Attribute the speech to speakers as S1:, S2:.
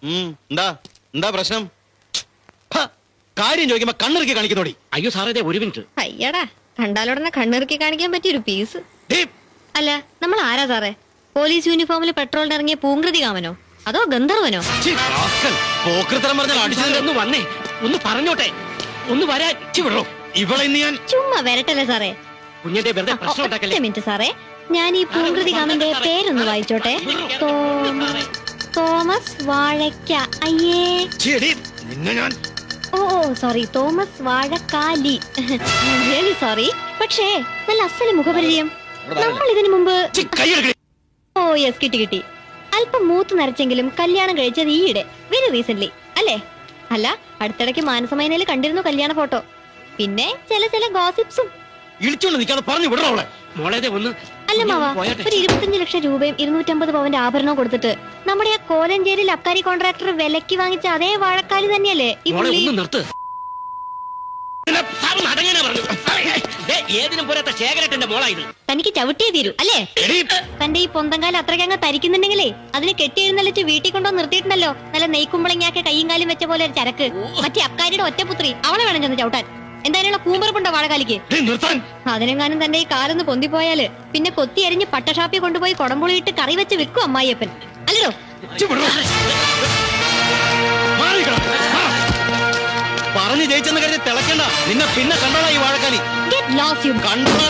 S1: എന്താ എന്താ പ്രശ്നം? കാര്യം ചോദിക്കുമ്പോ കണ്ണിറുക്കി കാണിക്കുന്നോടി.
S2: അയ്യോ സാറേ, ഒരു മിനിറ്റ്.
S3: അയ്യടാ, കണ്ടാലുടനെ കണ്ണിറുക്കി കാണിക്കാൻ പറ്റിയൊരു പീസ്. അല്ല, നമ്മൾ ആരാ സാറേ? പോലീസ് യൂണിഫോമിൽ പെട്രോളിന് ഇറങ്ങിയ പൂങ്കൃതി കാമനോ അതോ ഗന്ധർവനോ?
S2: ഒന്ന് വന്നേ, ഒന്ന് പറഞ്ഞോട്ടെ, ഒന്ന് വരാൻ വിടോ.
S1: ഇവളെ ഞാൻ
S3: ചുമ്മാ വരട്ടല്ലേ സാറേ.
S2: കുഞ്ഞിന്റെ വെറുതെ പ്രശ്നം ഉണ്ടാക്കല്ലേ.
S3: മിനിറ്റ് സാറേ, ഞാൻ ഈ പൂങ്കൃതി കാമന്റെ പേരൊന്ന് വായിച്ചോട്ടെ. തോമസ് വാഴയ്ക്ക. അയ്യേ, oh sorry, Thomas Vazhakkali. Really sorry. പക്ഷേ നല്ല അസല് മുഖപരിചയം. നമ്മൾ ഇതിനു മുമ്പ് ഓ യെസ്, കിട്ടി. അല്പം മൂത്ത് നരച്ചെങ്കിലും കല്യാണം കഴിച്ചത് ഈയിടെ, വെരി റീസെന്റ് അല്ലേ? അല്ല, അടുത്തിടയ്ക്ക് മാനസമൈനയിൽ കണ്ടിരുന്നു കല്യാണ ഫോട്ടോ. പിന്നെ ചില ഗോസിപ്സും. അല്ല മാവാ, ഒരു 25 ലക്ഷം രൂപയും 250 പവന്റെ ആഭരണവും കൊടുത്തിട്ട് നമ്മുടെ ആ കോലഞ്ചേരിയിൽ അബ്കാരി കോൺട്രാക്ടർ വിലക്ക് വാങ്ങിച്ച അതേ വാഴക്കാലി തന്നെയല്ലേ ഈ പുള്ളി? തനിക്ക് ചവിട്ടിയേ തീരൂ അല്ലേ? തന്റെ ഈ പൊന്തങ്കാലം അത്രയ്ക്കങ്ങ് തരിക്കുന്നുണ്ടെങ്കിലേ അതിന് കെട്ടി എഴുന്നള്ളിച്ച് വീട്ടിൽ കൊണ്ടോ നിർത്തിയിട്ടുണ്ടല്ലോ നല്ല നെയ്ക്കുമ്പളങ്ങാക്കെ കൈയും കാലും വെച്ച പോലെ ഒരു ചരക്ക്. മറ്റേ അബ്കാരിയുടെ ഒറ്റപുത്രി, അവളെ വേണം ചെന്ന് ചവിട്ടാൻ. എന്തായാലും കൂമ്പറപ്പുണ്ടോ വാഴക്കാലിക്ക്? അതിനെങ്ങാനും തന്റെ ഈ കാലൊന്ന് പൊന്തിപ്പോയാല് പിന്നെ കൊത്തി എരിഞ്ഞ് പട്ടഷാപ്പി കൊണ്ടുപോയി കൊടമ്പുളിയിട്ട് കറി വെച്ച് വിൽക്കും അമ്മായിയപ്പൻ, അല്ലടോ?
S1: പറഞ്ഞു ജയിച്ചെന്ന് കരുതി തിളക്കണ്ട. നിന്നെ പിന്നെ കണ്ടോളാം ഈ വാഴക്കാലി.
S3: Get lost, you.
S1: കണ്ടോളാ.